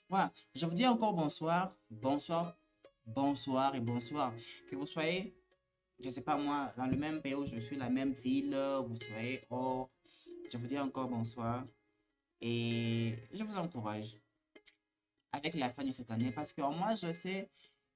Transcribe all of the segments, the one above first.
Voilà, je vous dis encore bonsoir, bonsoir, bonsoir et bonsoir. Que vous soyez, je sais pas moi, dans le même pays où je suis, la même ville, vous soyez hors, je vous dis encore bonsoir et je vous encourage avec la fin de cette année parce que moi, je sais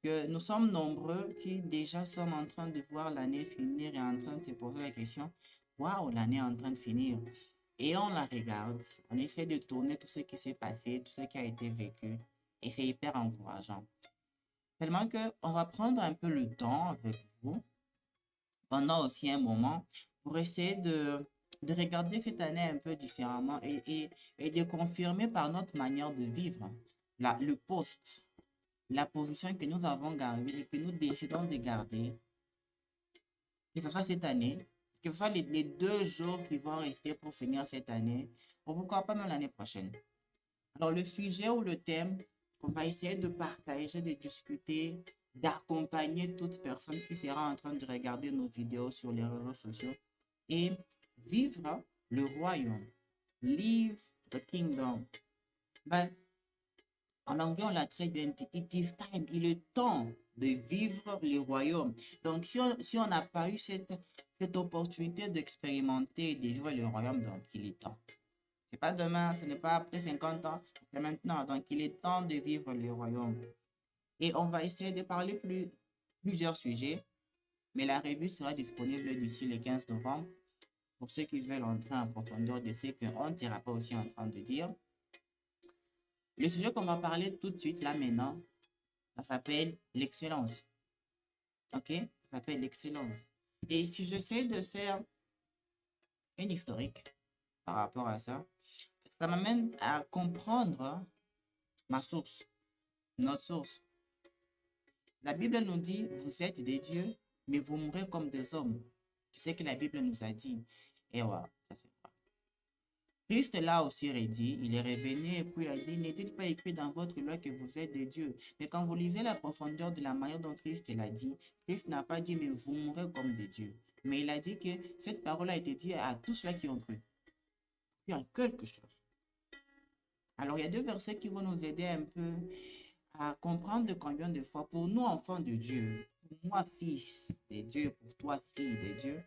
que nous sommes nombreux qui déjà sommes en train de voir l'année finir et en train de se poser la question, waouh, l'année est en train de finir. Et on la regarde, on essaie de tourner tout ce qui s'est passé, tout ce qui a été vécu et c'est hyper encourageant. Tellement que on va prendre un peu le temps avec vous pendant aussi un moment pour essayer de regarder cette année un peu différemment et de confirmer par notre manière de vivre le poste, la position que nous avons gardée et que nous décidons de garder, que ce soit cette année, que ce soit les 2 jours qui vont rester pour finir cette année, ou pourquoi pas même l'année prochaine. Alors, le sujet ou le thème qu'on va essayer de partager, de discuter, d'accompagner toute personne qui sera en train de regarder nos vidéos sur les réseaux sociaux et vivre le royaume. Live the kingdom. Ben, en anglais, on l'a très bien dit. It is time. Il est temps de vivre le royaume. Donc, si on n'a pas eu cette opportunité d'expérimenter et de vivre le royaume, donc il est temps. C'est pas demain, ce n'est pas après 50 ans, c'est maintenant. Donc, il est temps de vivre le royaume. Et on va essayer de parler plusieurs sujets, mais la revue sera disponible d'ici le 15 novembre pour ceux qui veulent entrer en profondeur de ce qu'on ne sera pas aussi en train de dire. Le sujet qu'on va parler tout de suite là maintenant, ça s'appelle l'excellence. OK? Ça s'appelle l'excellence. Et si j'essaie de faire une historique par rapport à ça, ça m'amène à comprendre ma source, notre source. La Bible nous dit, vous êtes des dieux, mais vous mourrez comme des hommes. C'est ce que la Bible nous a dit. Et voilà, ça fait pas. Christ l'a aussi redit, il est revenu et puis il a dit, n'est-il pas écrit dans votre loi que vous êtes des dieux? Mais quand vous lisez la profondeur de la manière dont Christ l'a dit, Christ n'a pas dit, mais vous mourrez comme des dieux. Mais il a dit que cette parole a été dite à tous ceux qui ont cru. Il y a quelque chose. Alors, il y a 2 versets qui vont nous aider un peu à comprendre combien de fois, pour nous, enfants de Dieu, pour moi, fils de Dieu, pour toi, fille de Dieu,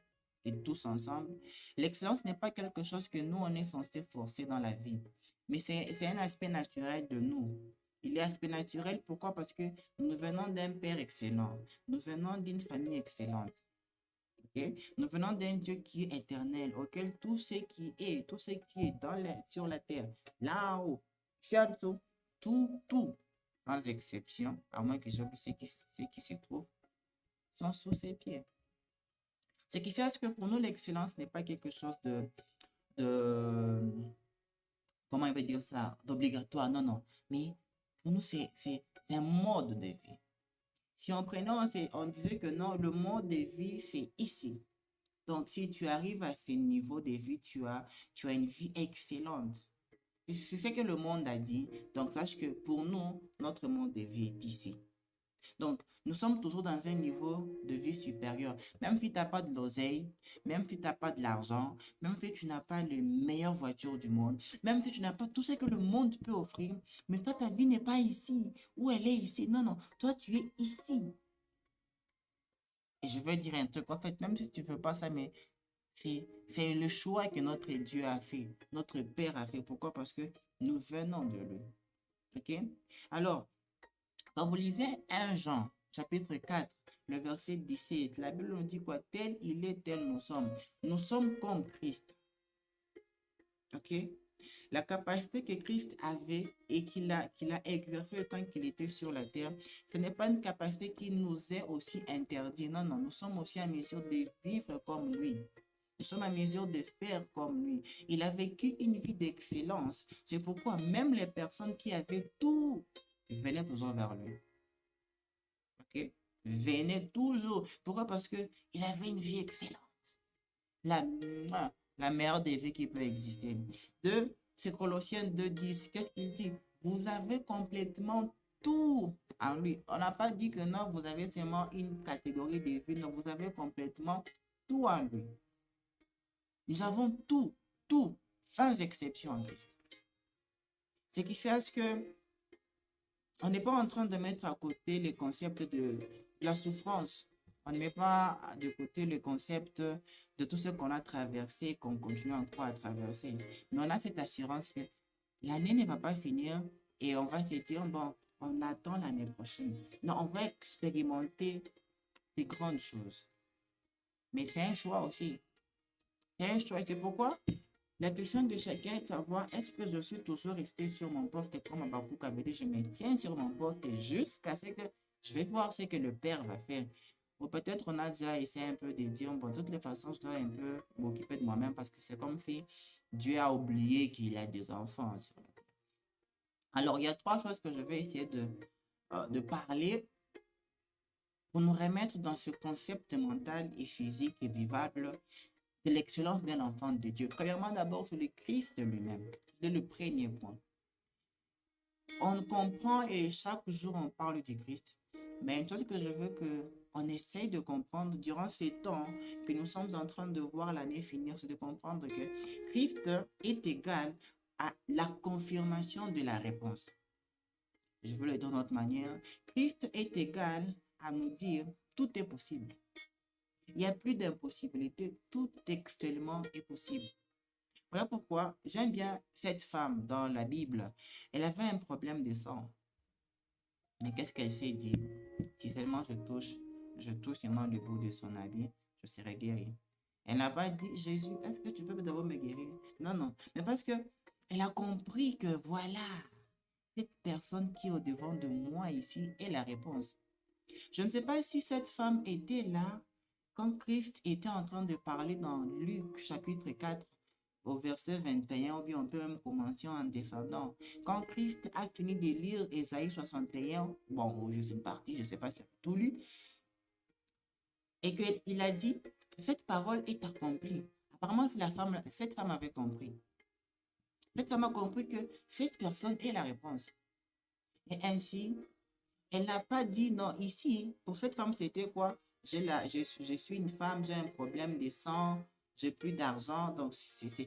et tous ensemble, l'excellence n'est pas quelque chose que nous, on est censé forcer dans la vie, mais c'est un aspect naturel de nous. Il est aspect naturel, pourquoi? Parce que nous venons d'un Père excellent, nous venons d'une famille excellente. Ok. Nous venons d'un Dieu qui est éternel, auquel tout ce qui est sur la terre, là-haut, surtout, tout, sans exception, à moins que j'oublie ce qui se trouve, sont sous ses pieds. Ce qui fait que pour nous, l'excellence n'est pas quelque chose de, comment il va dire ça, d'obligatoire, non, non. Mais pour nous, c'est un mode de vie. Si on prenait, on disait que non, le mode de vie, c'est ici. Donc, si tu arrives à ce niveau de vie, tu as une vie excellente. C'est ce que le monde a dit. Donc, sache que pour nous, notre monde de vie est ici. Donc, nous sommes toujours dans un niveau de vie supérieur. Même si tu n'as pas de l'oseille, même si tu n'as pas de l'argent, même si tu n'as pas les meilleures voitures du monde, même si tu n'as pas tout ce que le monde peut offrir, mais toi, ta vie n'est pas ici, ou elle est ici. Non, non, toi, tu es ici. Et je vais dire un truc, en fait, même si tu ne veux pas ça, mais c'est le choix que notre Dieu a fait, notre Père a fait. Pourquoi? Parce que nous venons de lui. OK? Alors, quand vous lisez 1 Jean, chapitre 4, le verset 17, la Bible nous dit quoi? Tel il est, tel nous sommes. Nous sommes comme Christ. OK? La capacité que Christ avait et qu'il a exercée le temps qu'il était sur la terre, ce n'est pas une capacité qui nous est aussi interdite. Non, non, nous sommes aussi en mesure de vivre comme lui. Nous sommes en mesure de faire comme lui. Il a vécu une vie d'excellence. C'est pourquoi même les personnes qui avaient tout venaient toujours vers lui. OK? Venaient toujours. Pourquoi? Parce qu'il avait une vie excellente. La, la meilleure des vies qui peut exister. C'est Colossiens 2:10. Qu'est-ce qu'il dit? Vous avez complètement tout en lui. On n'a pas dit que non, vous avez seulement une catégorie de vie. Non, vous avez complètement tout en lui. Nous avons tout, sans exception en Christ. Ce qui fait que On n'est pas en train de mettre à côté les concepts de la souffrance. On ne met pas de côté le concept de tout ce qu'on a traversé, qu'on continue encore à traverser. Mais on a cette assurance que l'année ne va pas finir et on va se dire, bon, on attend l'année prochaine. Non, on va expérimenter des grandes choses. Mais c'est un choix aussi. C'est un choix. C'est pourquoi la question de chacun est de savoir, est-ce que je suis toujours resté sur mon poste comme Abakouk avait dit, je me tiens sur mon poste jusqu'à ce que je vais voir ce que le Père va faire. Ou peut-être on a déjà essayé un peu de dire, bon, de toutes les façons, je dois un peu m'occuper de moi-même parce que c'est comme si Dieu a oublié qu'il a des enfants. Alors, il y a trois choses que je vais essayer de parler pour nous remettre dans ce concept mental et physique et vivable de l'excellence d'un enfant de Dieu. Premièrement, d'abord, sur le Christ lui-même. C'est le premier point. On comprend et chaque jour on parle du Christ. Mais une chose que je veux qu'on essaye de comprendre durant ces temps que nous sommes en train de voir l'année finir, c'est de comprendre que Christ est égal à la confirmation de la réponse. Je veux le dire d'une autre manière. Christ est égal à nous dire tout est possible. Il n'y a plus d'impossibilité, tout textuellement est possible. Voilà pourquoi j'aime bien cette femme dans la Bible. Elle avait un problème de sang. Mais qu'est-ce qu'elle s'est dit? Si seulement je touche seulement le bout de son habit, je serai guérie. Elle n'a pas dit, Jésus, est-ce que tu peux d'abord me guérir? Non, non. Mais parce que elle a compris que voilà, cette personne qui est au-devant de moi ici est la réponse. Je ne sais pas si cette femme était là quand Christ était en train de parler dans Luc chapitre 4 au verset 21, ou bien on peut même commencer en descendant. Quand Christ a fini de lire Ésaïe 61, bon, je suis parti, je ne sais pas si j'ai tout lu, et qu'il a dit, cette parole est accomplie. Apparemment, cette femme avait compris. Cette femme a compris que cette personne est la réponse. Et ainsi, elle n'a pas dit non. Ici, pour cette femme, c'était quoi? Je suis une femme, j'ai un problème de sang, j'ai plus d'argent. Donc, c'est ça,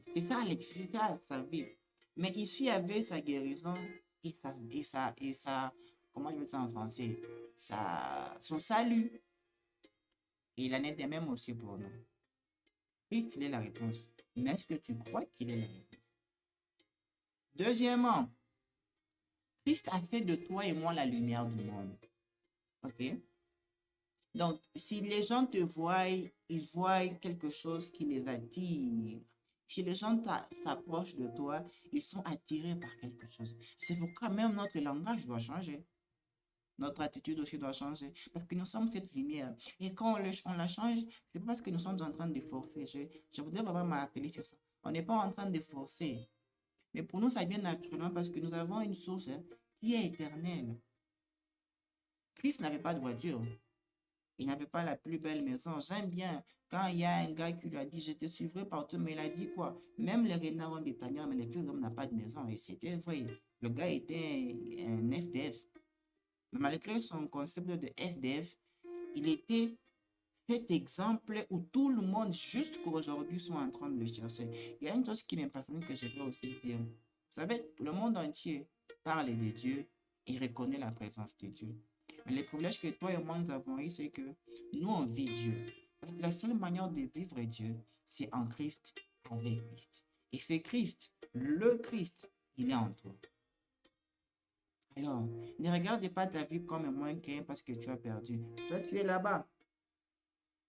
sa vie. Mais ici, il y avait sa guérison et comment je veux dire en français? Son salut. Et il en est de même aussi pour nous. Christ, il est la réponse. Mais est-ce que tu crois qu'il est la réponse? Deuxièmement, Christ a fait de toi et moi la lumière du monde. OK? Donc, si les gens te voient, ils voient quelque chose qui les attire. Si les gens s'approchent de toi, ils sont attirés par quelque chose. C'est pourquoi même notre langage doit changer. Notre attitude aussi doit changer. Parce que nous sommes cette lumière. Et quand on la change, c'est parce que nous sommes en train de forcer. Je voudrais vraiment m'appeler sur ça. On n'est pas en train de forcer. Mais pour nous, ça vient naturellement parce que nous avons une source qui est éternelle. Christ n'avait pas de voiture. Il n'avait pas la plus belle maison. J'aime bien quand il y a un gars qui lui a dit, je te suivrai partout, mais il a dit quoi? Même les renards ont des tanières, mais les vieux hommes n'ont pas de maison. Et c'était vrai. Le gars était un FDF. Mais malgré son concept de FDF, il était cet exemple où tout le monde, jusqu'à aujourd'hui, sont en train de le chercher. Il y a une chose qui m'est passionnée que je veux aussi dire. Vous savez, le monde entier parle de Dieu et reconnaît la présence de Dieu. Mais le privilège que toi et moi nous avons eu, c'est que nous, on vit Dieu. La seule manière de vivre Dieu, c'est en Christ, avec Christ. Et c'est Christ, le Christ, il est en toi. Alors, ne regarde pas ta vie comme un moins qu'un parce que tu as perdu. Toi, tu es là-bas.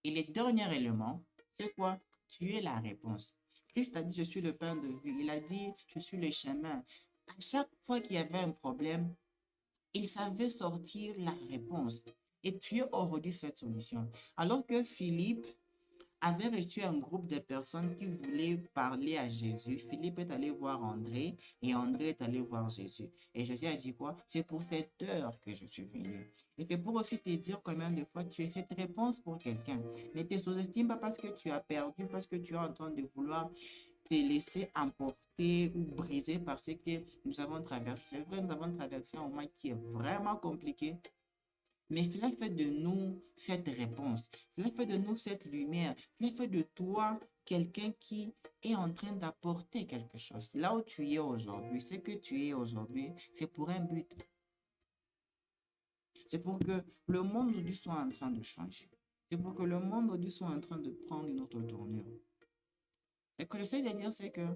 Et le dernier élément, c'est quoi? Tu es la réponse. Christ a dit, je suis le pain de vie. Il a dit, je suis le chemin. À chaque fois qu'il y avait un problème, il savait sortir la réponse. Et tu es aujourd'hui cette solution. Alors que Philippe avait reçu un groupe de personnes qui voulaient parler à Jésus, Philippe est allé voir André et André est allé voir Jésus. Et Jésus a dit quoi? C'est pour cette heure que je suis venu. Et c'est pour aussi te dire combien de fois tu es cette réponse pour quelqu'un. Ne te sous-estime pas parce que tu as perdu, parce que tu es en train de vouloir te laisser emporter ou briser par ce que nous avons traversé. C'est vrai, nous avons traversé un moment qui est vraiment compliqué, mais cela fait de nous cette réponse. Cela fait de nous cette lumière. Cela fait de toi quelqu'un qui est en train d'apporter quelque chose. Là où tu es aujourd'hui, ce que tu es aujourd'hui, c'est pour un but. C'est pour que le monde aujourd'hui soit en train de changer. C'est pour que le monde aujourd'hui soit en train de prendre une autre tournure. Ce que j'essaie de dire, c'est que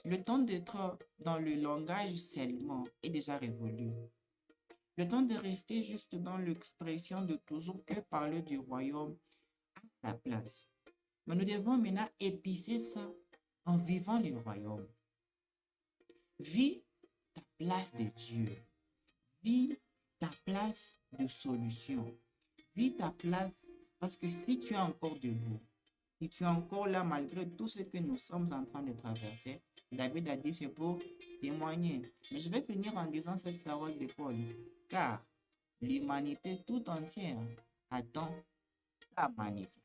le temps d'être dans le langage seulement est déjà révolu. Le temps de rester juste dans l'expression de toujours que parler du royaume à sa place. Mais nous devons maintenant épicer ça en vivant le royaume. Vis ta place de Dieu. Vis ta place de solution. Vis ta place parce que si tu es encore debout, si tu es encore là malgré tout ce que nous sommes en train de traverser, David a dit c'est pour témoigner. Mais je vais finir en disant cette parole de Paul. Car l'humanité tout entière attend la manifestation